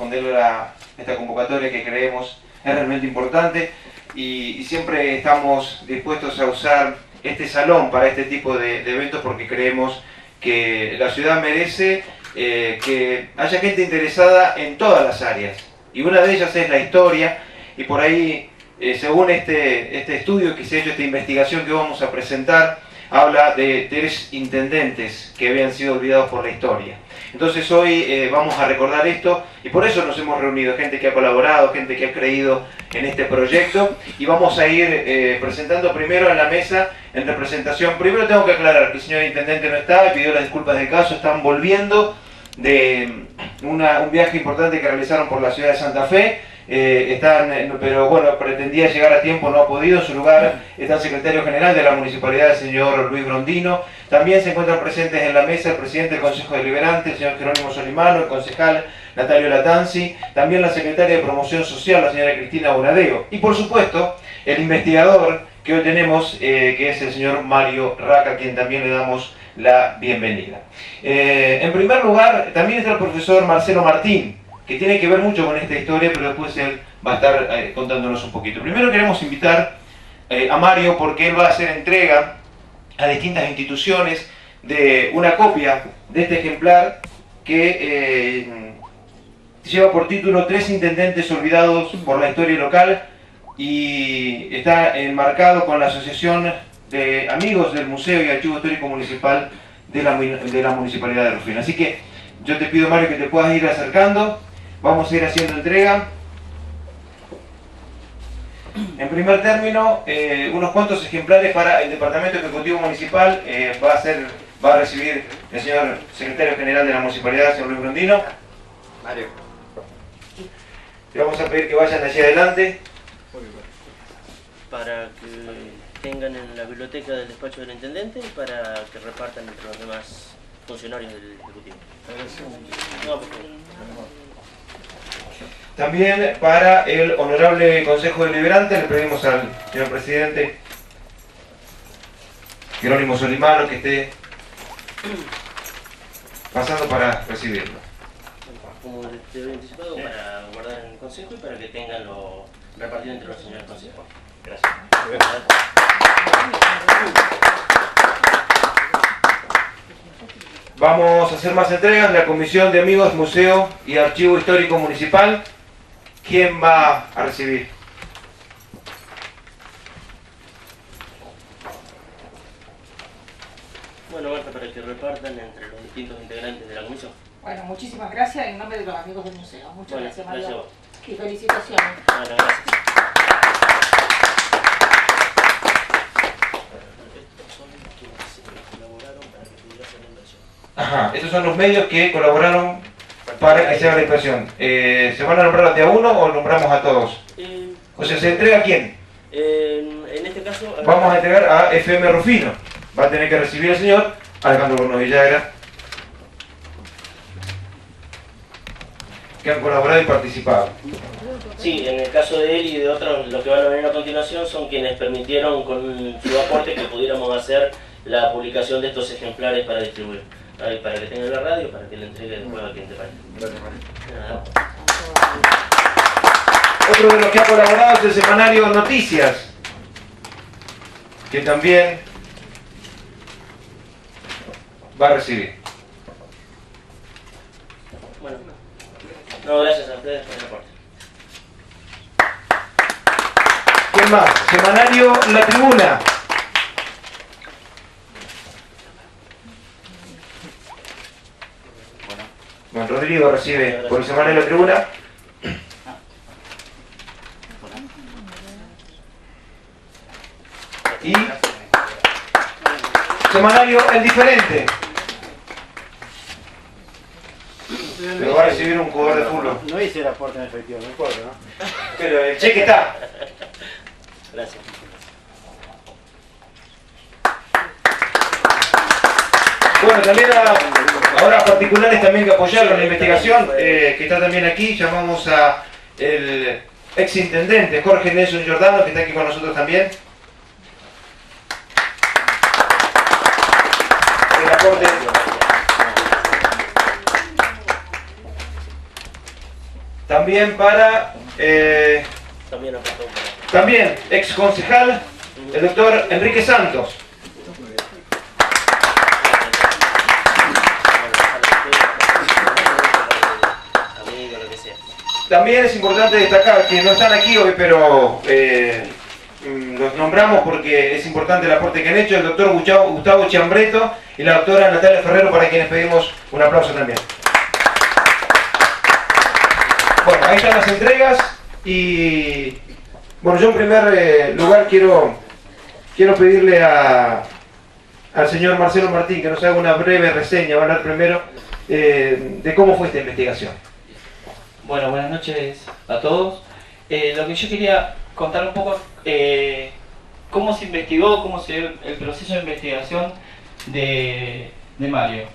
responder a esta convocatoria que creemos es realmente importante y siempre estamos dispuestos a usar este salón para este tipo de eventos porque creemos que la ciudad merece que haya gente interesada en todas las áreas y una de ellas es la historia y por ahí según este estudio que se ha hecho, esta investigación que vamos a presentar, habla de 3 intendentes que habían sido olvidados por la historia. Entonces hoy vamos a recordar esto y por eso nos hemos reunido, gente que ha colaborado, gente que ha creído en este proyecto y vamos a ir presentando primero en la mesa en representación. Primero tengo que aclarar que el señor intendente no está y pidió las disculpas del caso, están volviendo de un viaje importante que realizaron por la ciudad de Santa Fe. Pero bueno, pretendía llegar a tiempo, no ha podido. En su lugar está el secretario general de la municipalidad, el señor Luis Brondino. También se encuentran presentes en la mesa el presidente del Consejo Deliberante, el señor Jerónimo Solimano, el concejal Natalio Latanzi, también la secretaria de Promoción Social, la señora Cristina Bonadeo, y por supuesto el investigador que hoy tenemos, que es el señor Mario Raca, a quien también le damos la bienvenida. En primer lugar, también está el profesor Marcelo Martín, que tiene que ver mucho con esta historia, pero después él va a estar contándonos un poquito. Primero queremos invitar a Mario porque él va a hacer entrega a distintas instituciones de una copia de este ejemplar que lleva por título 3 intendentes olvidados por la historia local y está enmarcado con la Asociación de Amigos del Museo y Archivo Histórico Municipal de la Municipalidad de Rufino. Así que yo te pido, Mario, que te puedas ir acercando. Vamos a ir haciendo entrega. En primer término, unos cuantos ejemplares para el Departamento Ejecutivo Municipal. Va a recibir el señor secretario general de la Municipalidad, señor Luis Brondino. Mario. Le vamos a pedir que vayan hacia adelante. Para que tengan en la biblioteca del despacho del intendente y para que repartan entre los demás funcionarios del Ejecutivo. No, por favor. También para el honorable Consejo Deliberante le pedimos al señor presidente Jerónimo Solimano que esté pasando para recibirlo. Como te había anticipado, para guardar en el Consejo y para que tengan lo repartido entre los señores consejos. Gracias. Vamos a hacer más entregas. La Comisión de Amigos, Museo y Archivo Histórico Municipal. ¿Quién va a recibir? Bueno, Marta, para que repartan entre los distintos integrantes de la comisión. Bueno, muchísimas gracias en nombre de los amigos del museo. Muchas gracias, Mario. Gracias. Y felicitaciones. Bueno, gracias. Estos son quienes colaboraron para que pudiera hacer la inversión. Ajá, estos son los medios que colaboraron para que se haga la impresión. ¿Se van a nombrar de a uno o nombramos a todos? O sea, ¿se entrega a quién? En este caso... Vamos a entregar a FM Rufino. Va a tener que recibir el señor Alejandro Borno Villagra, que han colaborado y participado. Sí, en el caso de él y de otros, los que van a venir a continuación son quienes permitieron con su aporte que pudiéramos hacer la publicación de estos ejemplares para distribuir. Para que tenga la radio, para que le entregue después a quien te parezca. Gracias, Mario. Otro de los que ha colaborado es el semanario Noticias, que también va a recibir. Bueno, no, gracias a ustedes por el aporte. ¿Quién más? Semanario La Tribuna. Bueno, Rodrigo recibe por el semanario La Tribuna. Y semanario El Diferente. Pero va a recibir un jugador de fútbol. No hice el aporte en efectivo, no importa, ¿no? Pero el cheque está. Gracias. Bueno, también a horas particulares también que apoyaron la investigación, que está también aquí. Llamamos a el ex intendente Jorge Nelson Giordano, que está aquí con nosotros también. El aporte. también para, También aportó un poco. también ex concejal, el doctor Enrique Santos. También es importante destacar que no están aquí hoy, pero los nombramos porque es importante el aporte que han hecho el doctor Gustavo Chiambreto y la doctora Natalia Ferrero, para quienes pedimos un aplauso también. Bueno, ahí están las entregas y bueno, yo en primer lugar quiero pedirle al señor Marcelo Martín que nos haga una breve reseña, va a hablar primero de cómo fue esta investigación. Bueno, buenas noches a todos. Lo que yo quería contar un poco cómo se investigó, cómo se dio el proceso de investigación de Mario.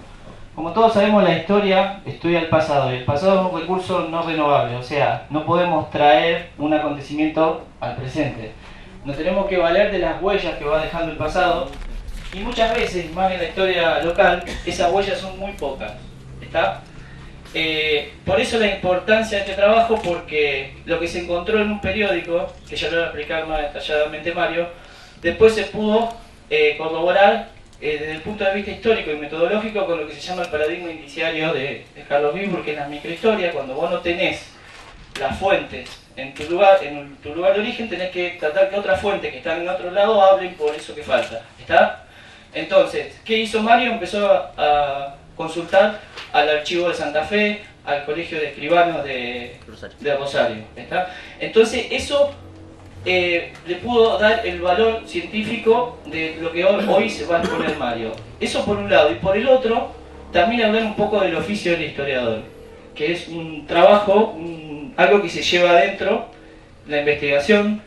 Como todos sabemos, la historia estudia el pasado y el pasado es un recurso no renovable, o sea, no podemos traer un acontecimiento al presente. Nos tenemos que valer de las huellas que va dejando el pasado y muchas veces, más en la historia local, esas huellas son muy pocas. ¿Está? Por eso la importancia de este trabajo, porque lo que se encontró en un periódico, que ya lo va a explicar más detalladamente Mario, después se pudo corroborar desde el punto de vista histórico y metodológico con lo que se llama el paradigma indiciario de Carlos Ginzburg, que es la microhistoria. Cuando vos no tenés las fuentes en tu lugar de origen, tenés que tratar que otras fuentes que están en otro lado hablen por eso que falta. ¿Está? Entonces, ¿qué hizo Mario? Empezó a consultar al archivo de Santa Fe, al colegio de escribanos de Rosario. ¿Está? Entonces eso le pudo dar el valor científico de lo que hoy se va a exponer Mario. Eso por un lado. Y por el otro, también hablar un poco del oficio del historiador, que es un trabajo, algo que se lleva adentro, la investigación,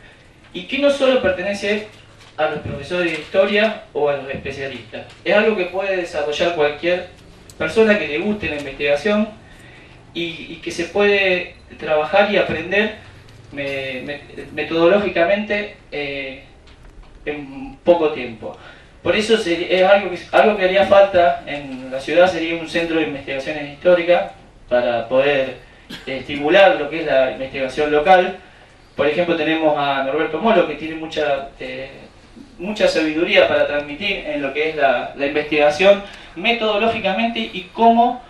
y que no solo pertenece a los profesores de historia o a los especialistas. Es algo que puede desarrollar cualquier persona que le guste la investigación y que se puede trabajar y aprender metodológicamente en poco tiempo. Por eso es algo que haría falta en la ciudad, sería un centro de investigaciones históricas para poder estimular lo que es la investigación local. Por ejemplo, tenemos a Norberto Molo, que tiene mucha sabiduría para transmitir en lo que es la investigación metodológicamente y cómo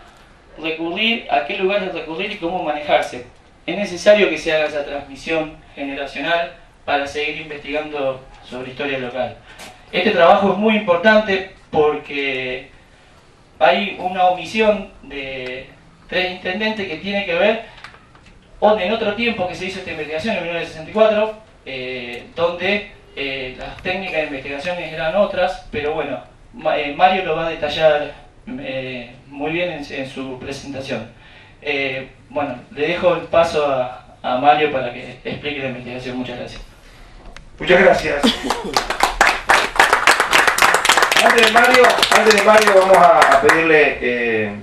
recurrir, a qué lugares recurrir y cómo manejarse. Es necesario que se haga esa transmisión generacional para seguir investigando sobre historia local. Este trabajo es muy importante porque hay una omisión de 3 intendentes que tiene que ver en otro tiempo que se hizo esta investigación, en 1964, donde las técnicas de investigaciones eran otras, pero bueno, Mario lo va a detallar muy bien en su presentación. Bueno, le dejo el paso a Mario para que explique la investigación. Muchas gracias. Muchas gracias. Antes de Mario vamos a pedirle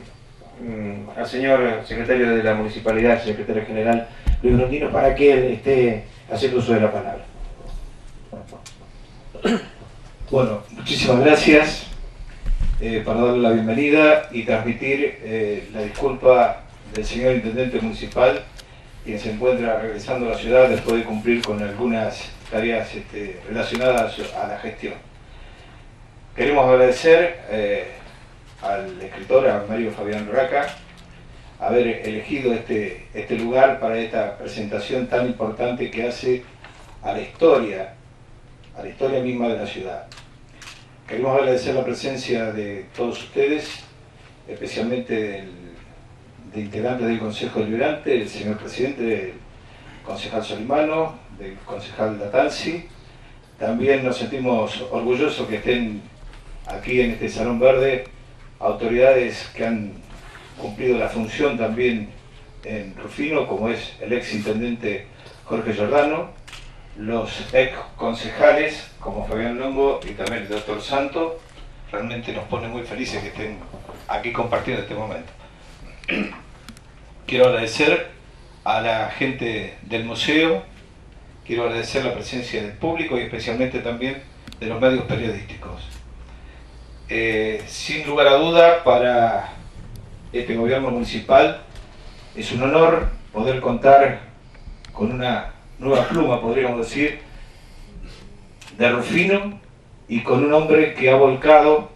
al señor secretario de la Municipalidad, secretario general Luis Rondino, para que él esté haciendo uso de la palabra. Bueno, muchísimas gracias para darle la bienvenida y transmitir la disculpa del señor Intendente Municipal, quien se encuentra regresando a la ciudad después de cumplir con algunas tareas relacionadas a la gestión. Queremos agradecer al escritor, a Mario Fabián Raca, haber elegido este lugar para esta presentación tan importante que hace a la historia misma de la ciudad. Queremos agradecer la presencia de todos ustedes, especialmente de integrantes del Consejo Deliberante, el señor presidente, del concejal Solimano, del concejal Datanzi. También nos sentimos orgullosos que estén aquí en este Salón Verde autoridades que han cumplido la función también en Rufino, como es el ex intendente Jorge Giordano, los ex concejales como Fabián Longo y también el doctor Santo. Realmente nos pone muy felices que estén aquí compartiendo este momento. Quiero agradecer a la gente del museo, quiero agradecer la presencia del público y especialmente también de los medios periodísticos. Sin lugar a duda, para este gobierno municipal es un honor poder contar con una nueva pluma, podríamos decir, de Rufino, y con un hombre que ha volcado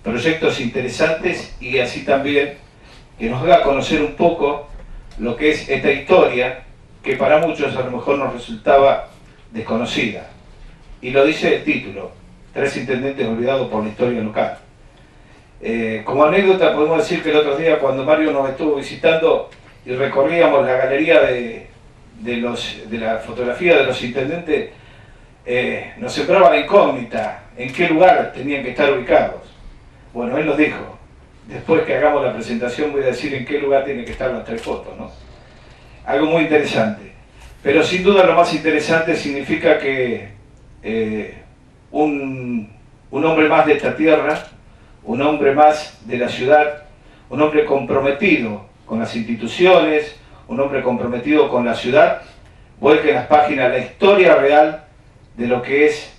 proyectos interesantes, y así también que nos haga conocer un poco lo que es esta historia que para muchos a lo mejor nos resultaba desconocida. Y lo dice el título: 3 intendentes olvidados por la historia local. Como anécdota podemos decir que el otro día, cuando Mario nos estuvo visitando y recorríamos la galería de la fotografía de los intendentes, nos sembraba la incógnita en qué lugar tenían que estar ubicados. Bueno, él nos dijo: después que hagamos la presentación voy a decir en qué lugar tienen que estar las 3 fotos, ¿no? Algo muy interesante. Pero sin duda lo más interesante significa que un hombre más de esta tierra, un hombre más de la ciudad, un hombre comprometido con las instituciones, un hombre comprometido con la ciudad, vuelque en las páginas la historia real de lo que es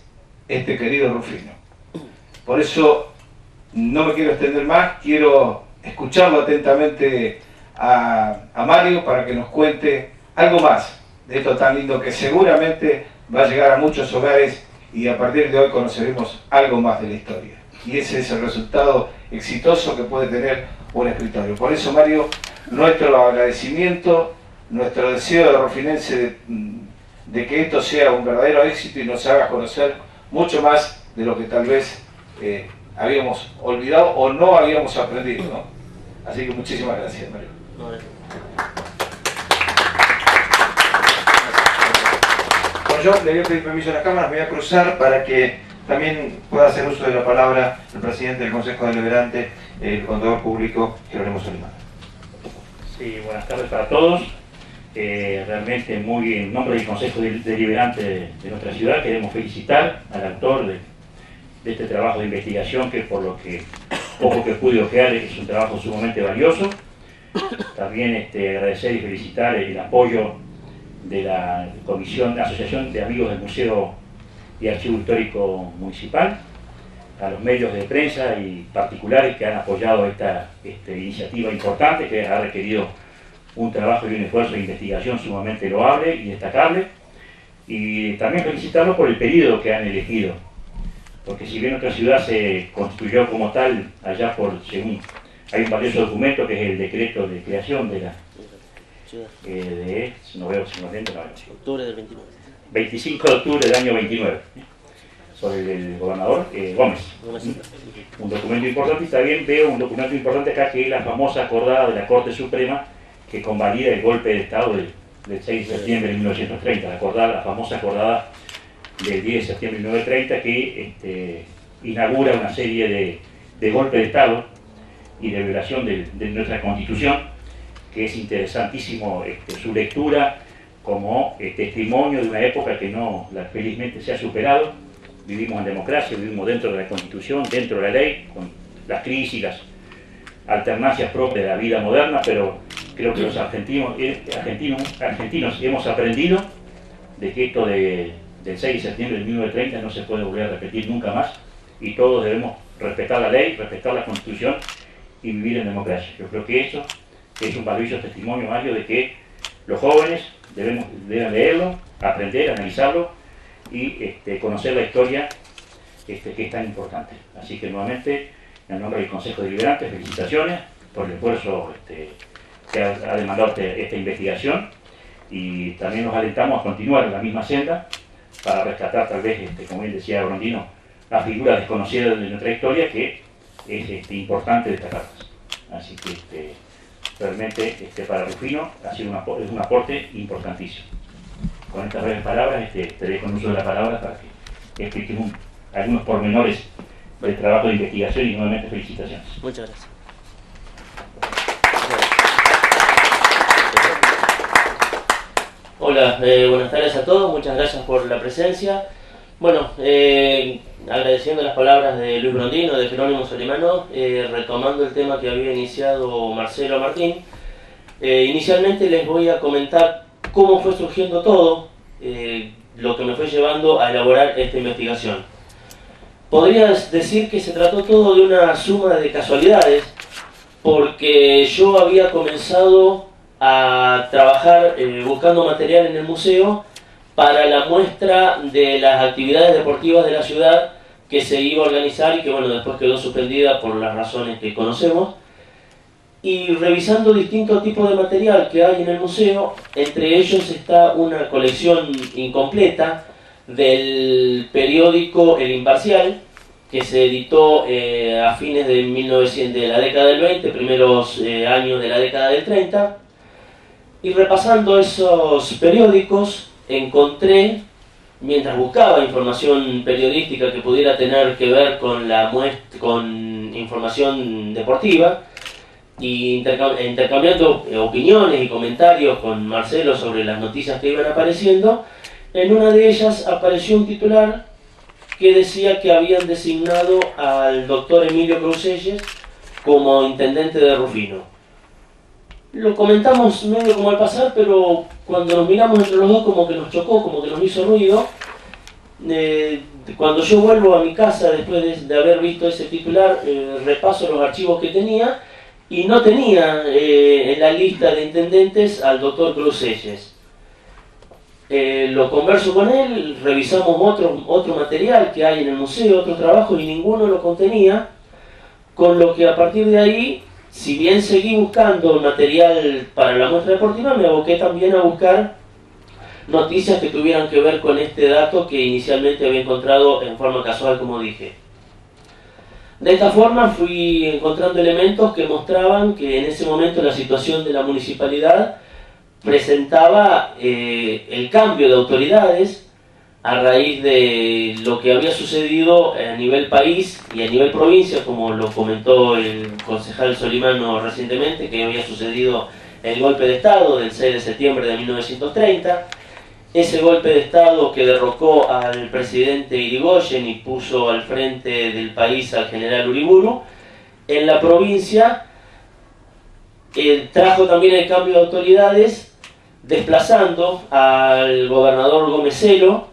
este querido Rufino. Por eso no me quiero extender más, quiero escucharlo atentamente a Mario para que nos cuente algo más de esto tan lindo que seguramente va a llegar a muchos hogares, y a partir de hoy conoceremos algo más de la historia. Y ese es el resultado exitoso que puede tener un escritorio. Por eso, Mario, nuestro agradecimiento, nuestro deseo de rufinense de que esto sea un verdadero éxito y nos haga conocer mucho más de lo que tal vez habíamos olvidado o no habíamos aprendido, ¿no? Así que muchísimas gracias, Mario. Bueno, yo le voy a pedir permiso a las cámaras, me voy a cruzar para que también pueda hacer uso de la palabra el presidente del Consejo Deliberante, el contador público, Jerónimo Solimán. Sí, buenas tardes para todos. Realmente muy en nombre del Consejo Deliberante de nuestra ciudad queremos felicitar al autor de este trabajo de investigación, que por lo que poco que pude ojear es un trabajo sumamente valioso. También agradecer y felicitar el apoyo de la Asociación de Amigos del Museo y Archivo Histórico Municipal, a los medios de prensa y particulares que han apoyado esta iniciativa importante, que ha requerido un trabajo y un esfuerzo de investigación sumamente loable y destacable, y también felicitarlos por el periodo que han elegido, porque si bien nuestra ciudad se construyó como tal allá según hay un valioso documento que es el decreto de creación de la no veo si nos entra, Octubre del 29. 25 de octubre del año 29, sobre el gobernador Gómez. Un documento importante, y también veo un documento importante acá, que es la famosa acordada de la Corte Suprema que convalida el golpe de Estado del 6 de septiembre de 1930, la famosa acordada del 10 de septiembre de 1930, que inaugura una serie de golpes de Estado y de violación de nuestra Constitución, que es interesantísimo su lectura como testimonio de una época que felizmente se ha superado. Vivimos en democracia, vivimos dentro de la Constitución, dentro de la ley, con las crisis y las alternancias propias de la vida moderna, pero creo que los argentinos hemos aprendido de que esto del 6 de septiembre de 1930 no se puede volver a repetir nunca más, y todos debemos respetar la ley, respetar la Constitución y vivir en democracia. Yo creo que eso es un valioso testimonio, Mario, de que los jóvenes deben leerlo, aprender, analizarlo y conocer la historia que es tan importante. Así que nuevamente, en nombre del Consejo Deliberante, felicitaciones por el esfuerzo que ha demandado esta investigación, y también nos alentamos a continuar en la misma senda para rescatar, tal vez, como él decía Brondino, la figura desconocida de nuestra historia, que es importante destacarlas. Así que realmente para Rufino ha sido un aporte importantísimo. Con estas breves palabras te dejo en uso de la palabra para que expliques algunos pormenores del trabajo de investigación, y nuevamente felicitaciones. Muchas gracias. Hola, buenas tardes a todos, muchas gracias por la presencia. Bueno, agradeciendo las palabras de Luis Brondino, de Jerónimo Solimano, retomando el tema que había iniciado Marcelo Martín, inicialmente les voy a comentar cómo fue surgiendo todo, lo que me fue llevando a elaborar esta investigación. Podría decir que se trató todo de una suma de casualidades, porque yo había comenzado a trabajar buscando material en el museo para la muestra de las actividades deportivas de la ciudad que se iba a organizar y que bueno, después quedó suspendida por las razones que conocemos. Y revisando distintos tipos de material que hay en el museo, entre ellos está una colección incompleta del periódico El Imparcial, que se editó a fines de la década del 20, primeros años de la década del 30, y repasando esos periódicos encontré, mientras buscaba información periodística que pudiera tener que ver con información deportiva, y intercambiando opiniones y comentarios con Marcelo sobre las noticias que iban apareciendo, en una de ellas apareció un titular que decía que habían designado al doctor Emilio Crucelles como intendente de Rufino. Lo comentamos medio como al pasar, pero cuando nos miramos entre los dos como que nos chocó, como que nos hizo ruido. Cuando yo vuelvo a mi casa después de haber visto ese titular, repaso los archivos que tenía y no tenía en la lista de intendentes al doctor Crucelles. Lo converso con él, revisamos otro material que hay en el museo, otro trabajo, y ninguno lo contenía, con lo que a partir de ahí, si bien seguí buscando material para la muestra deportiva, me aboqué también a buscar noticias que tuvieran que ver con este dato que inicialmente había encontrado en forma casual, como dije. De esta forma fui encontrando elementos que mostraban que en ese momento la situación de la municipalidad presentaba el cambio de autoridades a raíz de lo que había sucedido a nivel país y a nivel provincia, como lo comentó el concejal Solimano recientemente, que había sucedido el golpe de Estado del 6 de septiembre de 1930, ese golpe de Estado que derrocó al presidente Irigoyen y puso al frente del país al general Uriburu. En la provincia trajo también el cambio de autoridades, desplazando al gobernador Gómezelo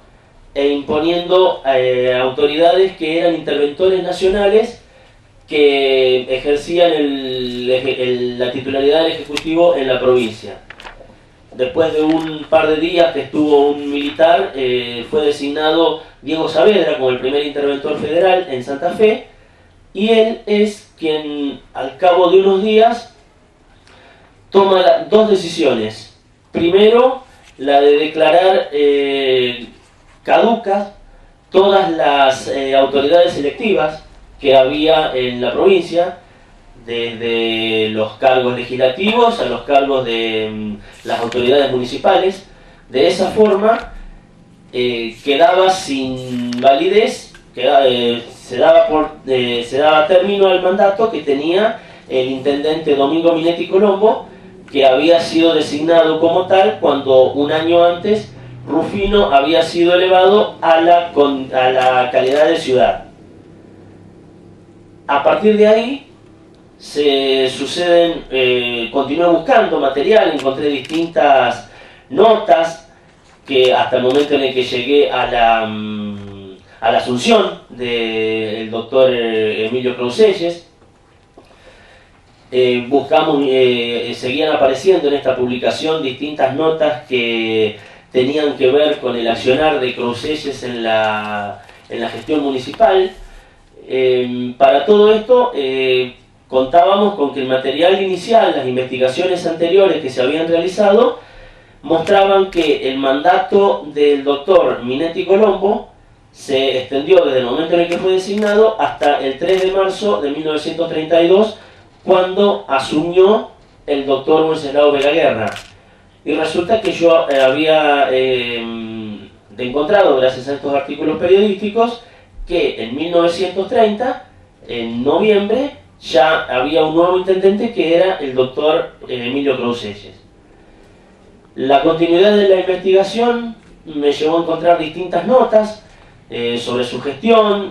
e imponiendo autoridades que eran interventores nacionales que ejercían la titularidad del Ejecutivo en la provincia. Después de un par de días que estuvo un militar, fue designado Diego Saavedra como el primer interventor federal en Santa Fe, y él es quien al cabo de unos días toma dos decisiones. Primero, la de declarar caducas todas las autoridades electivas que había en la provincia, desde los cargos legislativos a los cargos de las autoridades municipales. De esa forma quedaba sin validez, se daba término al mandato que tenía el intendente Domingo Minetti Colombo, que había sido designado como tal cuando un año antes Rufino había sido elevado a la calidad de ciudad. A partir de ahí se suceden, continué buscando material, encontré distintas notas que hasta el momento en el que llegué a la asunción del doctor Emilio Crucelles. Buscamos, seguían apareciendo en esta publicación distintas notas que tenían que ver con el accionar de Crucelles en la gestión municipal. Para todo esto contábamos con que el material inicial, las investigaciones anteriores que se habían realizado, mostraban que el mandato del doctor Minetti Colombo se extendió desde el momento en el que fue designado hasta el 3 de marzo de 1932, cuando asumió el doctor Wenceslao Vega Guerra. Y resulta que yo había encontrado, gracias a estos artículos periodísticos, que en 1930, en noviembre, ya había un nuevo intendente que era el doctor Emilio Crucelles. La continuidad de la investigación me llevó a encontrar distintas notas sobre su gestión,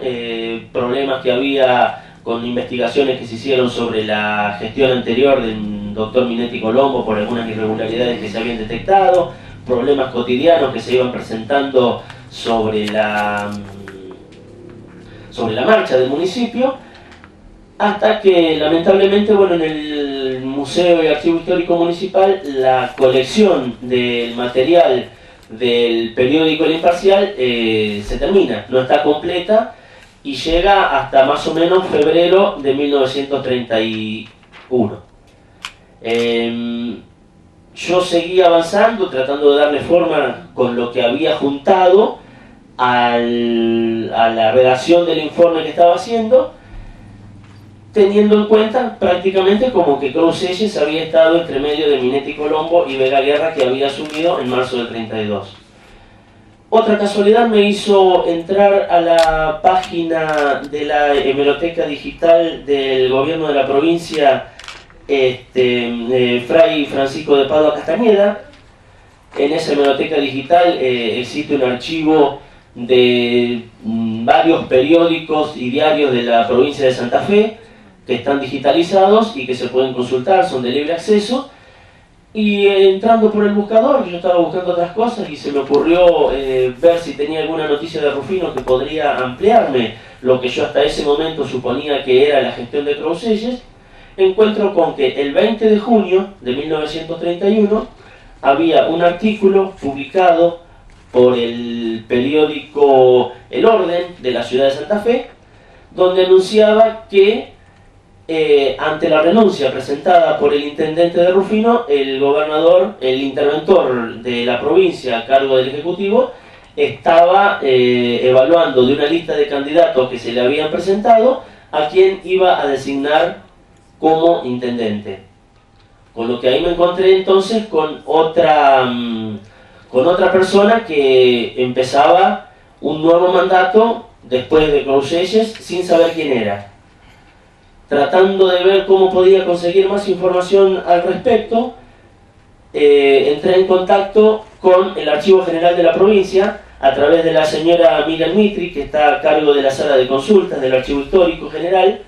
problemas que había con investigaciones que se hicieron sobre la gestión anterior del doctor Minetti Colombo por algunas irregularidades que se habían detectado, problemas cotidianos que se iban presentando sobre la marcha del municipio, hasta que lamentablemente, bueno, en el Museo y Archivo Histórico Municipal la colección del material del periódico El Imparcial se termina, no está completa y llega hasta más o menos febrero de 1931. Yo seguí avanzando, tratando de darle forma con lo que había juntado a la redacción del informe que estaba haciendo, teniendo en cuenta prácticamente como que Crouselles había estado entre medio de Minetti Colombo y Vega Guerra, que había asumido en marzo del 32. Otra casualidad me hizo entrar a la página de la hemeroteca digital del gobierno de la provincia, Fray Francisco de Padua Castañeda. En esa hemeroteca digital existe un archivo de varios periódicos y diarios de la provincia de Santa Fe que están digitalizados y que se pueden consultar, son de libre acceso. Y entrando por el buscador, yo estaba buscando otras cosas y se me ocurrió ver si tenía alguna noticia de Rufino que podría ampliarme lo que yo hasta ese momento suponía que era la gestión de Crouselles. Encuentro con que el 20 de junio de 1931 había un artículo publicado por el periódico El Orden de la ciudad de Santa Fe, donde anunciaba que ante la renuncia presentada por el intendente de Rufino, el gobernador, el interventor de la provincia a cargo del Ejecutivo, estaba evaluando de una lista de candidatos que se le habían presentado a quien iba a designar como intendente. Con lo que ahí me encontré entonces con otra persona que empezaba un nuevo mandato después de Crouselles sin saber quién era. Tratando de ver cómo podía conseguir más información al respecto, entré en contacto con el Archivo General de la provincia a través de la señora Miriam Mitri, que está a cargo de la sala de consultas del Archivo Histórico General,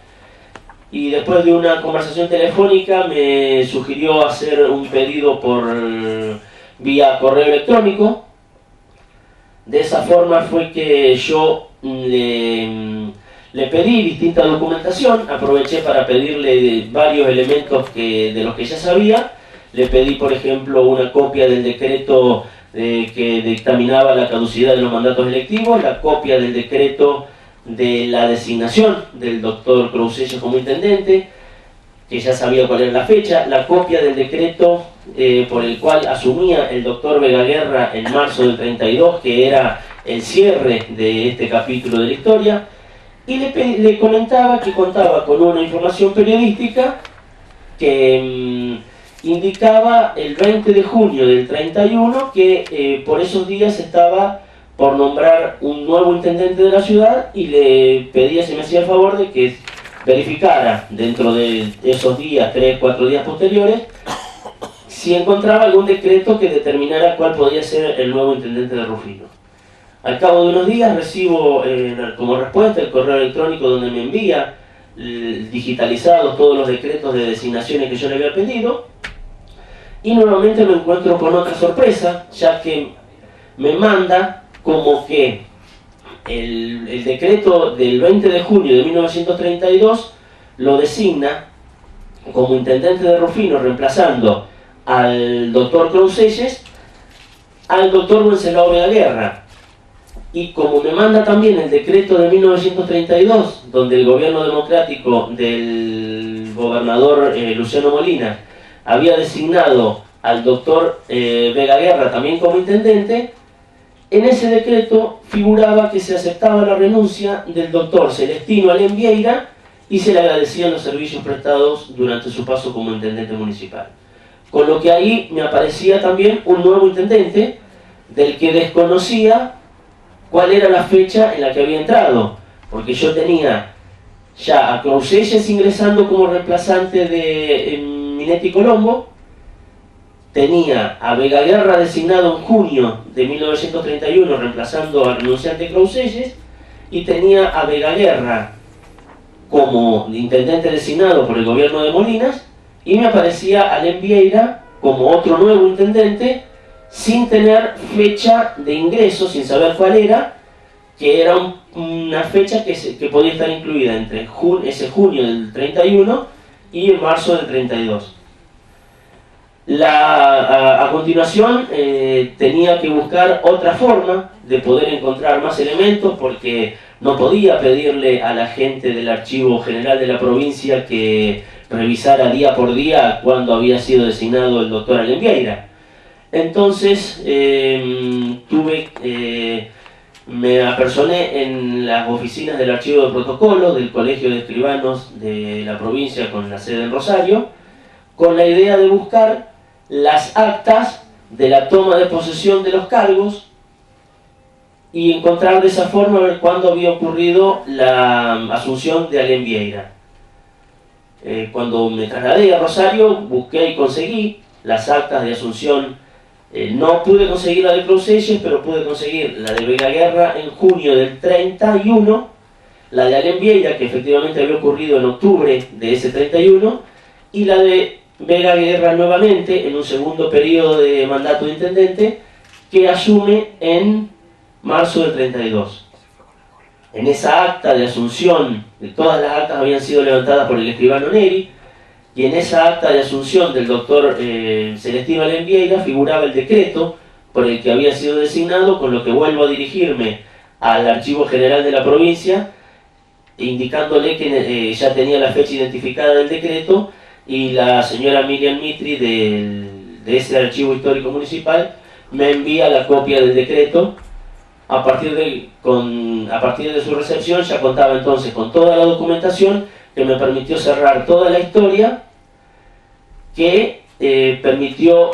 y después de una conversación telefónica me sugirió hacer un pedido por vía correo electrónico. De esa forma fue que yo le pedí distinta documentación, aproveché para pedirle varios elementos de los que ya sabía. Le pedí, por ejemplo, una copia del decreto que dictaminaba la caducidad de los mandatos electivos, la copia del decreto de la designación del doctor Crouselles como intendente, que ya sabía cuál era la fecha, la copia del decreto por el cual asumía el doctor Vega Guerra en marzo del 32, que era el cierre de este capítulo de la historia. Y le comentaba que contaba con una información periodística que indicaba el 20 de junio del 31 que por esos días estaba por nombrar un nuevo intendente de la ciudad, y le pedía si me hacía el favor de que verificara dentro de esos días, 3-4 días posteriores, si encontraba algún decreto que determinara cuál podía ser el nuevo intendente de Rufino. Al cabo de unos días recibo como respuesta el correo electrónico donde me envía digitalizados todos los decretos de designaciones que yo le había pedido, y nuevamente me encuentro con otra sorpresa, ya que me manda como que el decreto del 20 de junio de 1932 lo designa como intendente de Rufino, reemplazando al doctor Crouselles, al doctor Wenceslao Vega Guerra. Y como me manda también el decreto de 1932, donde el gobierno democrático del gobernador Luciano Molina había designado al doctor Vega Guerra también como intendente, en ese decreto figuraba que se aceptaba la renuncia del doctor Celestino Alem Vieira y se le agradecían los servicios prestados durante su paso como intendente municipal. Con lo que ahí me aparecía también un nuevo intendente, del que desconocía cuál era la fecha en la que había entrado, porque yo tenía ya a Crouselles ingresando como reemplazante de Minetti Colombo, tenía a Vega Guerra designado en junio de 1931 reemplazando al renunciante Crouselles, y tenía a Vega Guerra como intendente designado por el gobierno de Molinas, y me aparecía Alem Vieira como otro nuevo intendente sin tener fecha de ingreso, sin saber cuál era, que era una fecha que podía estar incluida entre ese junio del 31 y marzo del 32. A continuación tenía que buscar otra forma de poder encontrar más elementos, porque no podía pedirle a la gente del Archivo General de la provincia que revisara día por día cuándo había sido designado el doctor Alem Vieira. Entonces me apersoné en las oficinas del Archivo de Protocolo del Colegio de Escribanos de la provincia, con la sede en Rosario, con la idea de buscar las actas de la toma de posesión de los cargos y encontrar de esa forma ver cuándo había ocurrido la asunción de Alem Vieira. Cuando me trasladé a Rosario, busqué y conseguí las actas de asunción. No pude conseguir la de Clauselles, pero pude conseguir la de Vega Guerra en junio del 31, la de Alem Vieira, que efectivamente había ocurrido en octubre de ese 31, y la de Vega Guerra nuevamente en un segundo periodo de mandato de intendente, que asume en marzo del 32. En esa acta de asunción, todas las actas habían sido levantadas por el escribano Neri, y en esa acta de asunción del doctor Celestino Alem Vieira figuraba el decreto por el que había sido designado, con lo que vuelvo a dirigirme al Archivo General de la provincia, indicándole que ya tenía la fecha identificada del decreto, y la señora Miriam Mitri de ese Archivo Histórico Municipal me envía la copia del decreto. A partir de su recepción ya contaba entonces con toda la documentación que me permitió cerrar toda la historia, que permitió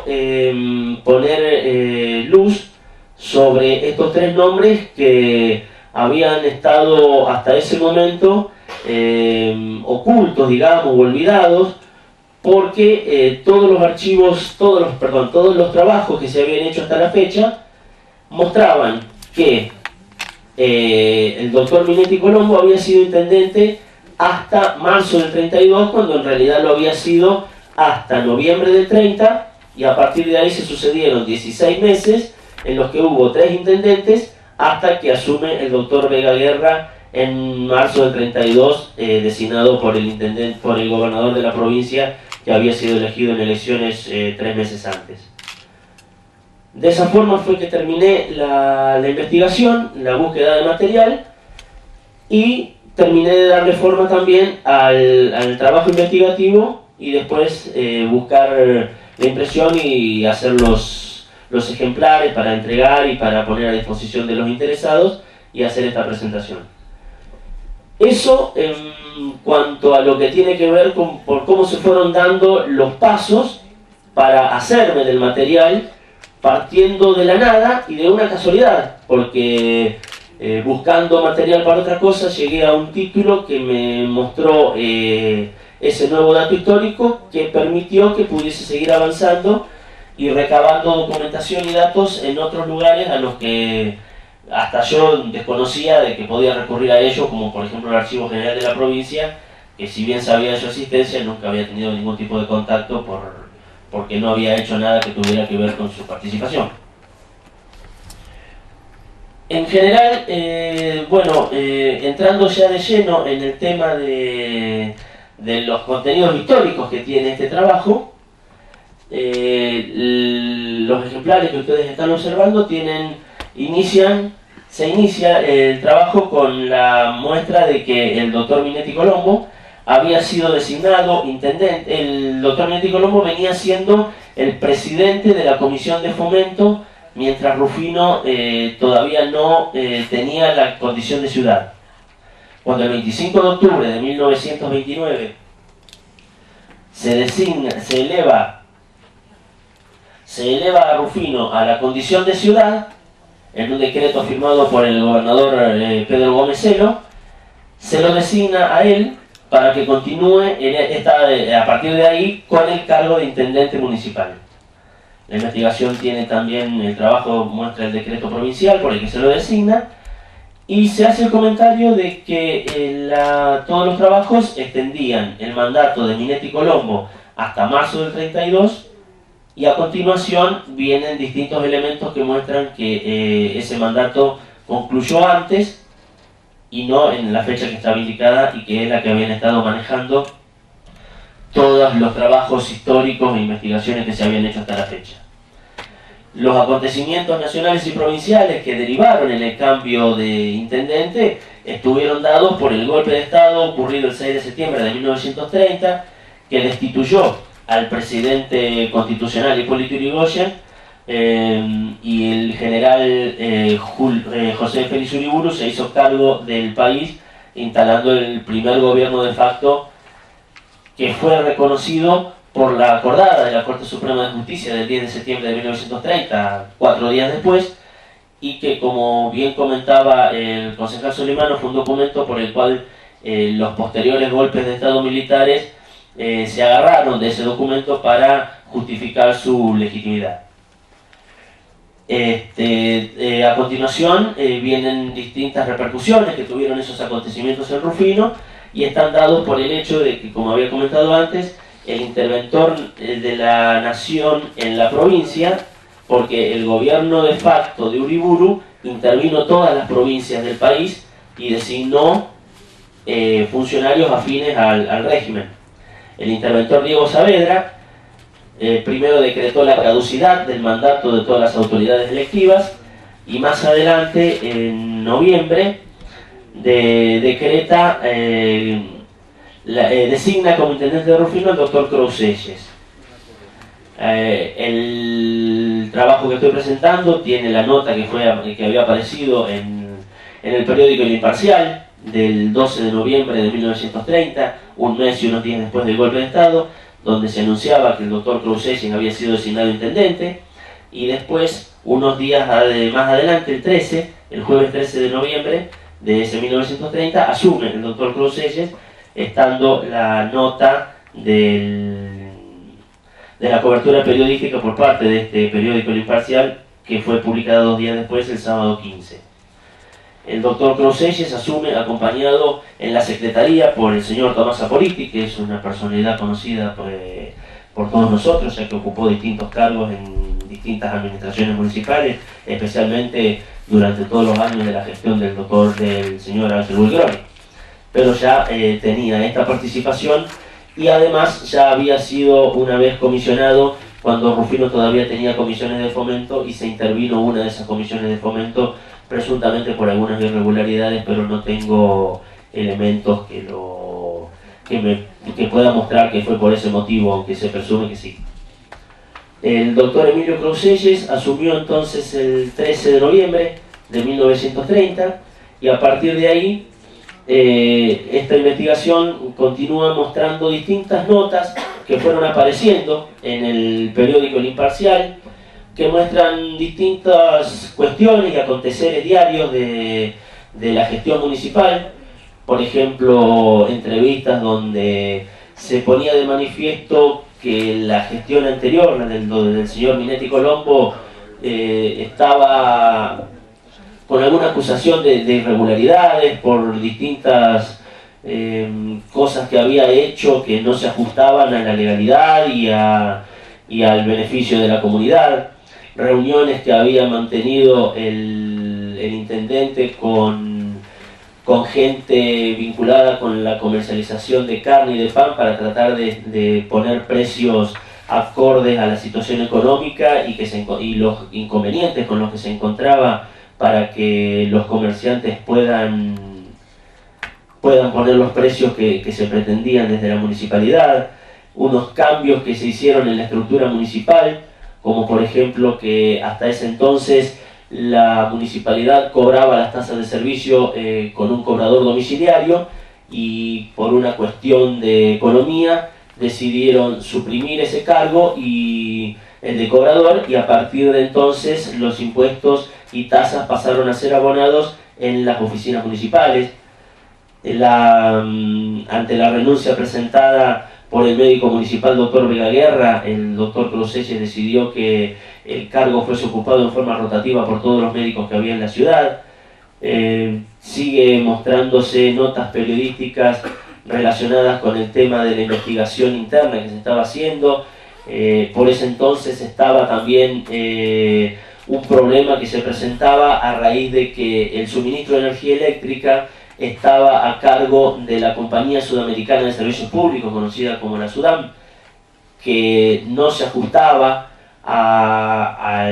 poner luz sobre estos tres nombres que habían estado hasta ese momento ocultos, digamos, o olvidados, porque todos los trabajos que se habían hecho hasta la fecha mostraban que el doctor Minetti Colombo había sido intendente hasta marzo del 32, cuando en realidad lo había sido hasta noviembre del 30, y a partir de ahí se sucedieron 16 meses en los que hubo 3 intendentes, hasta que asume el doctor Vega Guerra en marzo del 32, designado por el gobernador de la provincia, que había sido elegido en elecciones 3 meses antes. De esa forma fue que terminé la investigación, la búsqueda de material, y terminé de darle forma también al trabajo investigativo, y después buscar la impresión y hacer los ejemplares para entregar y para poner a disposición de los interesados y hacer esta presentación. Eso en cuanto a lo que tiene que ver por cómo se fueron dando los pasos para hacerme del material, partiendo de la nada y de una casualidad, porque buscando material para otra cosa llegué a un título que me mostró ese nuevo dato histórico, que permitió que pudiese seguir avanzando y recabando documentación y datos en otros lugares a los que hasta yo desconocía de que podía recurrir a ellos, como por ejemplo el Archivo General de la provincia, que si bien sabía de su existencia, nunca había tenido ningún tipo de contacto porque no había hecho nada que tuviera que ver con su participación. En general, entrando ya de lleno en el tema de los contenidos históricos que tiene este trabajo, los ejemplares que ustedes están observando se inicia el trabajo con la muestra de que el doctor Minetti Colombo había sido designado intendente. El doctor Minetti Colombo venía siendo el presidente de la Comisión de Fomento, mientras Rufino todavía no tenía la condición de ciudad. Cuando el 25 de octubre de 1929 se eleva a Rufino a la condición de ciudad, en un decreto firmado por el gobernador Pedro Gómez Celo, se lo designa a él para que continúe a partir de ahí con el cargo de intendente municipal. La investigación tiene también, el trabajo muestra el decreto provincial por el que se lo designa, y se hace el comentario de que todos los trabajos extendían el mandato de Minetti Colombo hasta marzo del 32, y a continuación vienen distintos elementos que muestran que ese mandato concluyó antes y no en la fecha que estaba indicada y que es la que habían estado manejando todos los trabajos históricos e investigaciones que se habían hecho hasta la fecha. Los acontecimientos nacionales y provinciales que derivaron en el cambio de intendente estuvieron dados por el golpe de Estado ocurrido el 6 de septiembre de 1930, que destituyó al presidente constitucional Hipólito Yrigoyen, y el general José Félix Uriburu se hizo cargo del país, instalando el primer gobierno de facto que fue reconocido por la acordada de la Corte Suprema de Justicia del 10 de septiembre de 1930, 4 días después, y que, como bien comentaba el concejal Solimano, fue un documento por el cual los posteriores golpes de Estado militares se agarraron de ese documento para justificar su legitimidad. A continuación vienen distintas repercusiones que tuvieron esos acontecimientos en Rufino y están dados por el hecho de que, como había comentado antes, el interventor de la nación en la provincia, porque el gobierno de facto de Uriburu intervino todas las provincias del país y designó funcionarios afines al régimen. El interventor Diego Saavedra primero decretó la caducidad del mandato de todas las autoridades electivas y más adelante, en noviembre, decreta, designa como intendente de Rufino al doctor Crouselles. El trabajo que estoy presentando tiene la nota que había aparecido en el periódico El Imparcial del 12 de noviembre de 1930, un mes y unos días después del golpe de Estado, donde se anunciaba que el doctor Crouselles había sido designado intendente, y después, unos días más adelante, el jueves 13 de noviembre de ese 1930, asume el doctor Crouselles, estando la nota de la cobertura periodística por parte de este periódico El Imparcial, que fue publicada 2 días después, el sábado 15. El doctor Crouselles asume acompañado en la secretaría por el señor Tomás Apoliti, que es una personalidad conocida por todos nosotros, ya que ocupó distintos cargos en distintas administraciones municipales, especialmente durante todos los años de la gestión del señor Ángel Bulgroni. Pero ya tenía esta participación y además ya había sido una vez comisionado cuando Rufino todavía tenía comisiones de fomento y se intervino una de esas comisiones de fomento presuntamente por algunas irregularidades, pero no tengo elementos que pueda mostrar que fue por ese motivo, aunque se presume que sí. El doctor Emilio Crouselles asumió entonces el 13 de noviembre de 1930 y a partir de ahí esta investigación continúa mostrando distintas notas que fueron apareciendo en el periódico El Imparcial, que muestran distintas cuestiones y aconteceres diarios de la gestión municipal. Por ejemplo, entrevistas donde se ponía de manifiesto que la gestión anterior, la del señor Minetti Colombo, estaba con alguna acusación de irregularidades por distintas cosas que había hecho que no se ajustaban a la legalidad y al beneficio de la comunidad. Reuniones que había mantenido el intendente con gente vinculada con la comercialización de carne y de pan para tratar de poner precios acordes a la situación económica y los inconvenientes con los que se encontraba para que los comerciantes puedan poner los precios que se pretendían desde la municipalidad. Unos cambios que se hicieron en la estructura municipal, como por ejemplo que hasta ese entonces la municipalidad cobraba las tasas de servicio con un cobrador domiciliario y por una cuestión de economía decidieron suprimir ese cargo y el de cobrador, y a partir de entonces los impuestos y tasas pasaron a ser abonados en las oficinas municipales. Ante la renuncia presentada por el médico municipal doctor Vegaguerra, el doctor Crouselles decidió que el cargo fuese ocupado en forma rotativa por todos los médicos que había en la ciudad. Sigue mostrándose notas periodísticas relacionadas con el tema de la investigación interna que se estaba haciendo. Por ese entonces estaba también un problema que se presentaba a raíz de que el suministro de energía eléctrica estaba a cargo de la Compañía Sudamericana de Servicios Públicos, conocida como la SUDAM, que no se ajustaba a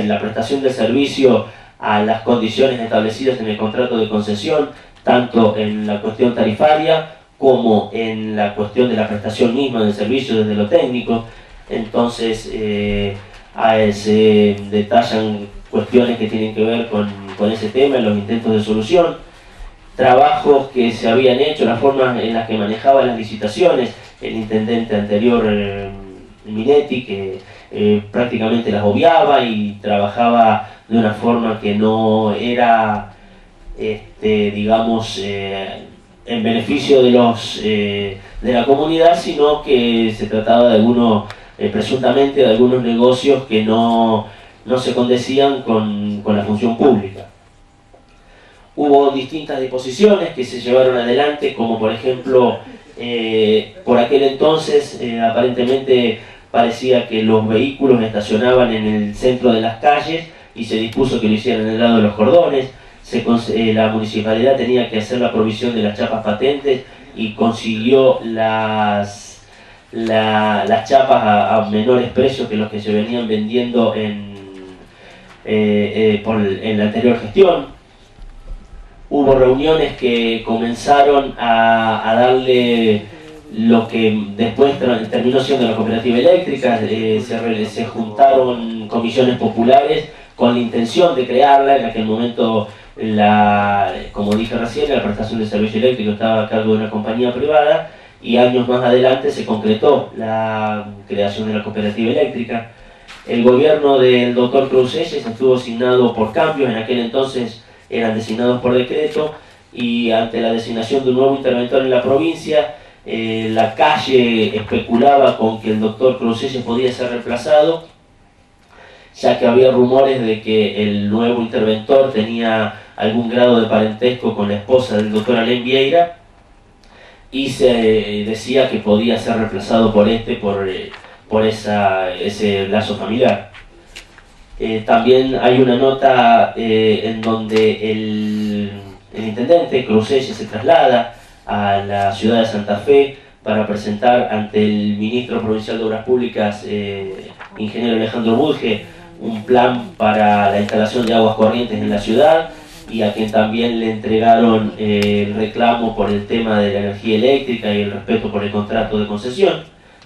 la prestación del servicio a las condiciones establecidas en el contrato de concesión, tanto en la cuestión tarifaria como en la cuestión de la prestación misma del servicio desde lo técnico. Entonces se detallan cuestiones que tienen que ver con ese tema, los intentos de solución, trabajos que se habían hecho, las formas en las que manejaba las licitaciones el intendente anterior, Minetti, que prácticamente las obviaba y trabajaba de una forma que no era, digamos, en beneficio de la comunidad, sino que se trataba de algunos, presuntamente de algunos negocios que no se condecían con la función pública. Hubo distintas disposiciones que se llevaron adelante, como por ejemplo, por aquel entonces aparentemente parecía que los vehículos estacionaban en el centro de las calles y se dispuso que lo hicieran en el lado de los cordones. La municipalidad tenía que hacer la provisión de las chapas patentes y consiguió las chapas a menores precios que los que se venían vendiendo en la anterior gestión. Hubo reuniones que comenzaron a darle lo que después terminó siendo la cooperativa eléctrica. Se juntaron comisiones populares con la intención de crearla. En aquel momento, como dije recién, la prestación de servicio eléctrico estaba a cargo de una compañía privada, y años más adelante se concretó la creación de la cooperativa eléctrica. El gobierno del doctor Cruz Eyes estuvo asignado por cambios. En aquel entonces eran designados por decreto, y ante la designación de un nuevo interventor en la provincia, la calle especulaba con que el doctor Cruz Eyes podía ser reemplazado, ya que había rumores de que el nuevo interventor tenía algún grado de parentesco con la esposa del doctor Alén Vieira, y se decía que podía ser reemplazado por ese lazo familiar. También hay una nota en donde el intendente Cruz Eyes se traslada a la ciudad de Santa Fe para presentar ante el ministro provincial de Obras Públicas, ingeniero Alejandro Budge, un plan para la instalación de aguas corrientes en la ciudad, y a quien también le entregaron el reclamo por el tema de la energía eléctrica y el respeto por el contrato de concesión,